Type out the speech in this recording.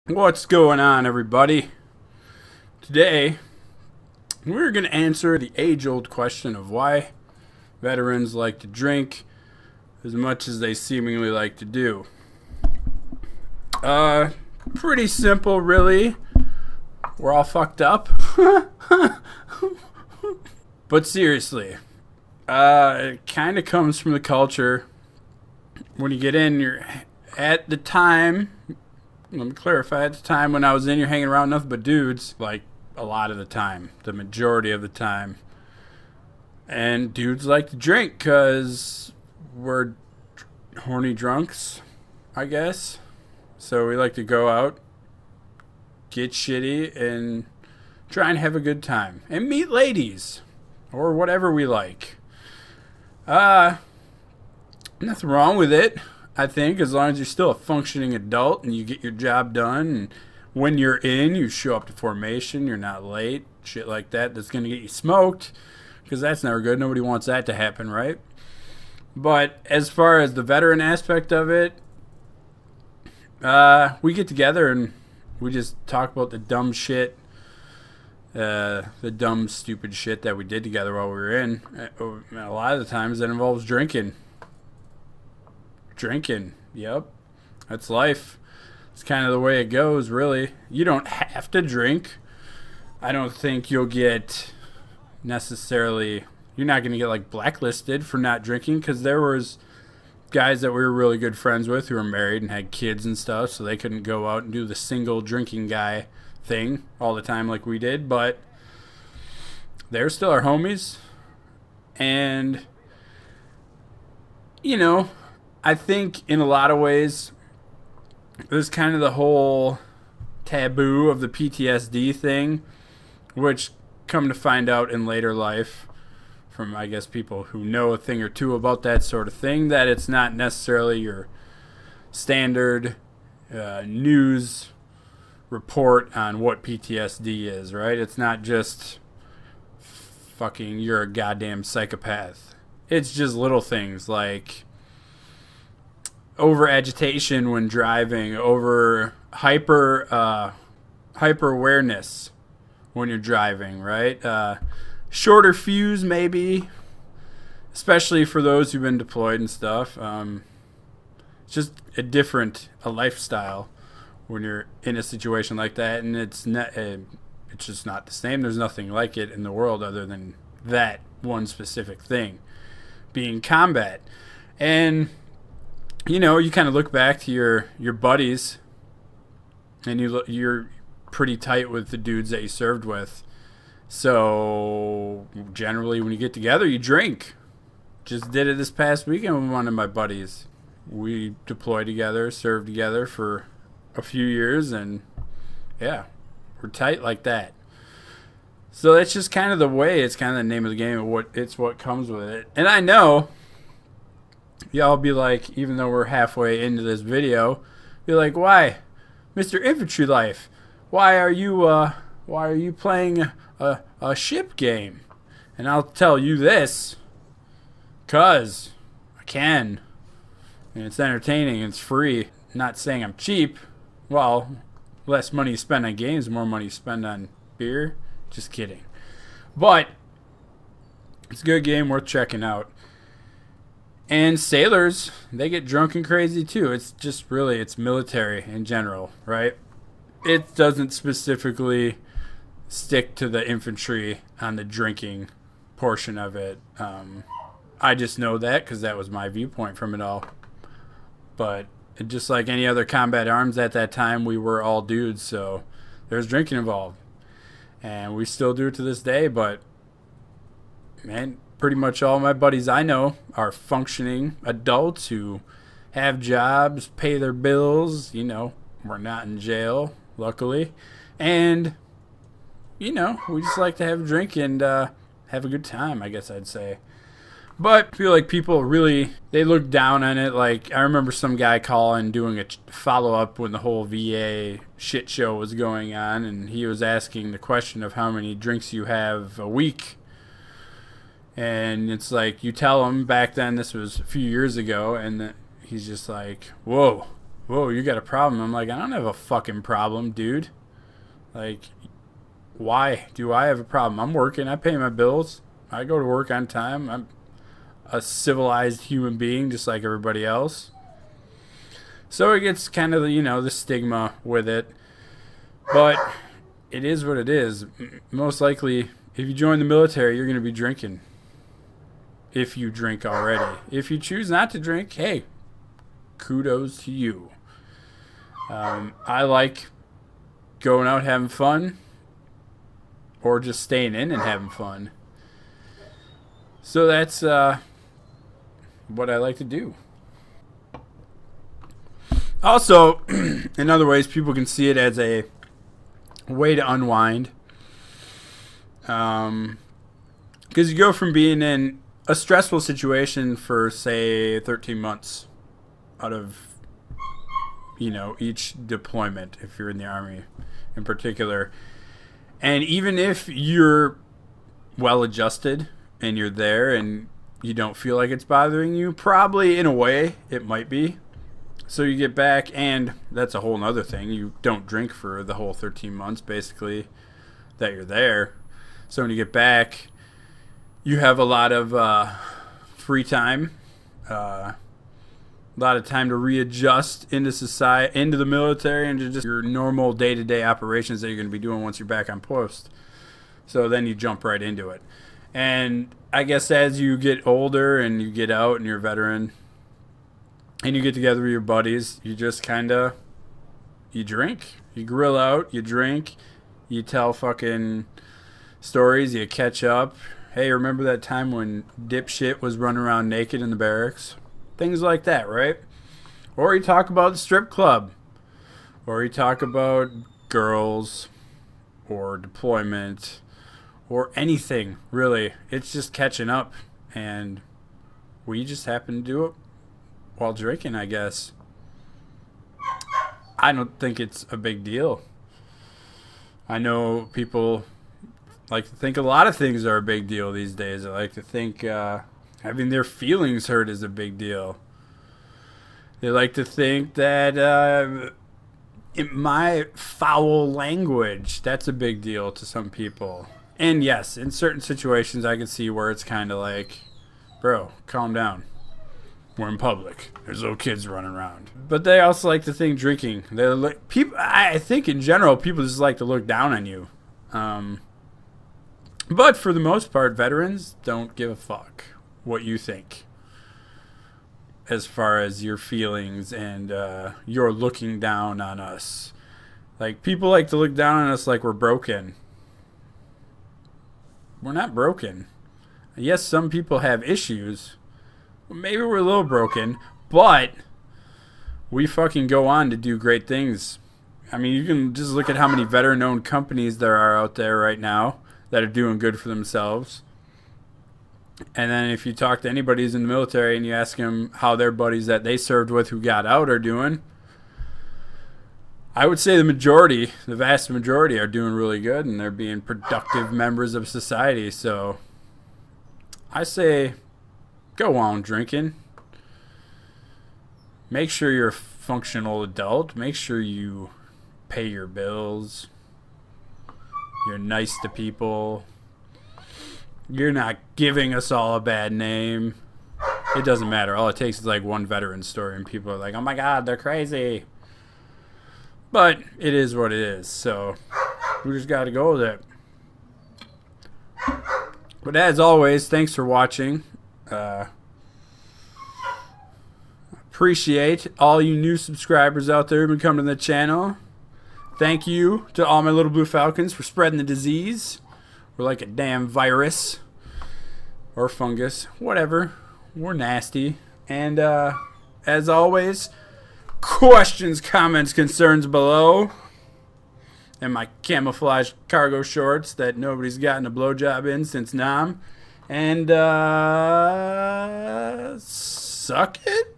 What's going on, everybody? Today, we're going to answer the age-old question of why veterans like to drink as much as they seemingly like to do. Pretty simple, really. We're all fucked up. But seriously, it kind of comes from the culture. When you get in, you're at the time... Let me clarify. At the time when I was in, you're hanging around nothing but dudes, like a lot of the time, the majority of the time. And dudes like to drink because we're horny drunks, I guess. So we like to go out, get shitty, and try and have a good time. And meet ladies, or whatever we like. Nothing wrong with it. I think as long as you're still a functioning adult and you get your job done, and when you're in, you show up to formation, you're not late, shit like that, that's going to get you smoked, because that's never good. Nobody wants that to happen, right? But as far as the veteran aspect of it, we get together and we just talk about the dumb shit, the dumb, stupid shit that we did together while we were in. A lot of the times that involves drinking. Yep, that's life. It's kind of the way it goes, really. You don't have to drink. I don't think you'll get necessarily... You're not going to get, like, blacklisted for not drinking, because there was guys that we were really good friends with who were married and had kids and stuff, so they couldn't go out and do the single drinking guy thing all the time like we did, but they're still our homies. And, you know... I think in a lot of ways, there's kind of the whole taboo of the PTSD thing, which come to find out in later life from, I guess, people who know a thing or two about that sort of thing, that it's not necessarily your standard news report on what PTSD is, right? It's not just fucking you're a goddamn psychopath. It's just little things like... over agitation when driving, over hyper awareness when you're driving, right? Shorter fuse, maybe, especially for those who've been deployed and stuff. It's just a lifestyle when you're in a situation like that, and it's just not the same. There's nothing like it in the world other than that one specific thing, being combat. And you know, you kind of look back to your buddies, and you're pretty tight with the dudes that you served with. So generally, when you get together, you drink. Just did it this past weekend with one of my buddies. We deployed together, served together for a few years, and yeah, we're tight like that. So that's just kind of the way. It's kind of the name of the game. What comes with it. And I know. Y'all be like, even though we're halfway into this video, be like, why, Mr. Infantry Life? Why are you playing a ship game? And I'll tell you this, 'cause I can, and it's entertaining, and it's free. Not saying I'm cheap. Well, less money you spend on games, more money you spend on beer. Just kidding. But it's a good game, worth checking out. And sailors, they get drunk and crazy too. It's just really, it's military in general, right? It doesn't specifically stick to the infantry on the drinking portion of it. I just know that because that was my viewpoint from it all. But just like any other combat arms at that time, we were all dudes, so there's drinking involved. And we still do it to this day, but man, pretty much all my buddies I know are functioning adults who have jobs, pay their bills. You know, we're not in jail, luckily. And, you know, we just like to have a drink and have a good time, I guess I'd say. But I feel like people really, they look down on it. Like, I remember some guy calling, doing a follow-up when the whole VA shit show was going on, and he was asking the question of how many drinks you have a week. And it's like, you tell him back then, this was a few years ago, and he's just like, whoa, whoa, you got a problem. I'm like, I don't have a fucking problem, dude. Like, why do I have a problem? I'm working. I pay my bills. I go to work on time. I'm a civilized human being just like everybody else. So it gets kind of, the stigma with it. But it is what it is. Most likely, if you join the military, you're going to be drinking. If you drink already. If you choose not to drink, hey, kudos to you. I like going out having fun or just staying in and having fun. So that's what I like to do. Also, in other ways, people can see it as a way to unwind. Because you go from being in a stressful situation for, say, 13 months out of, each deployment, if you're in the Army in particular. And even if you're well adjusted and you're there and you don't feel like it's bothering you, probably in a way it might be. So you get back, and that's a whole nother thing. You don't drink for the whole 13 months, basically, that you're there. So when you get back, you have a lot of free time, a lot of time to readjust into society, into the military, and to just your normal day-to-day operations that you're going to be doing once you're back on post. So then you jump right into it. And I guess as you get older and you get out and you're a veteran and you get together with your buddies, you just you drink. You grill out, you drink, you tell fucking stories, you catch up. Hey, remember that time when dipshit was running around naked in the barracks? Things like that, right? Or you talk about the strip club. Or you talk about girls or deployment or anything, really. It's just catching up. And we just happen to do it while drinking, I guess. I don't think it's a big deal. I know people like to think a lot of things are a big deal these days. I like to think having their feelings hurt is a big deal. They like to think that in my foul language, that's a big deal to some people. And yes, in certain situations, I can see where it's kind of like, bro, calm down. We're in public. There's little kids running around. But they also like to think drinking. They're like, people. I think in general, people just like to look down on you. But for the most part, veterans don't give a fuck what you think as far as your feelings and you're looking down on us. Like, people like to look down on us like we're broken. We're not broken. Yes, some people have issues. Maybe we're a little broken, but we fucking go on to do great things. I mean, you can just look at how many veteran-owned companies there are out there right now that are doing good for themselves. And then if you talk to anybody who's in the military and you ask them how their buddies that they served with who got out are doing, I would say the vast majority are doing really good and they're being productive members of society. So I say go on drinking. Make sure you're a functional adult. Make sure you pay your bills. You're nice to people. You're not giving us all a bad name. It doesn't matter. All it takes is like one veteran story and people are like, oh my God, they're crazy. But it is what it is. So we just got to go with it. But as always, thanks for watching. Appreciate all you new subscribers out there who've been coming to the channel. Thank you to all my little blue falcons for spreading the disease. We're like a damn virus or fungus, whatever. We're nasty. And as always, questions, comments, concerns below. And my camouflage cargo shorts that nobody's gotten a blowjob in since Nam. And suck it.